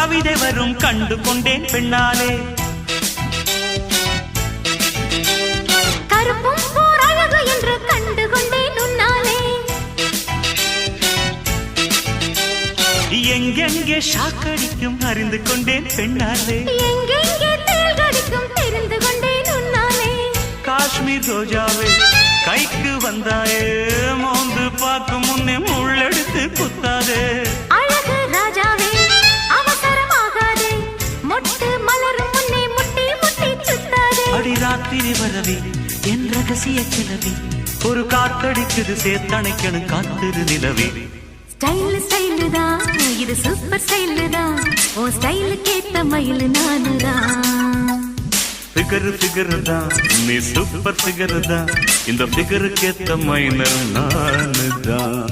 கவிதை வரும் கண்டு கொண்டேன் பெண்ணாலே. கருப்பும் போர் அழகு என்று கண்டு கொண்டேன் உன்னாலே. எங்கெங்கே ஷாக்கடிக்கும் அறிந்து கொண்டேன் பெண்ணாலே. எங்கெங்கே தேள் கடிக்கும் தெரிந்து கொண்டேன் உன்னாலே. காஷ்மீர் ரோஜாவே கைக்கு வந்தாயே, மோந்து பார்க்கும் முன்னே முள்ளெடுத்து குத்தாதே. அழகு ராஜாவே அவசரமாகாதே, மொட்டு மலரும் முன்னே முட்டி முட்டி சுத்தாதே. அடி ராத்திரி வரவி என் ரகசிய கிளவி, ஒரு காத்தடிக்குது சேர்த்தணைக்கணும் காத்திரு நிலவி. ஸ்டைல் ஸ்டைலு தான் இது சூப்பர் ஸ்டைலு தான், ஓ ஸ்டைலுக்கு ஏத்த மயில் நானுதான். ஃபிகர் ஃபிகர் தான் நீ சூப்பர் ஃபிகர் தான், இந்த ஃபிகருக்கு ஏத்த மைனர் நானு தான்.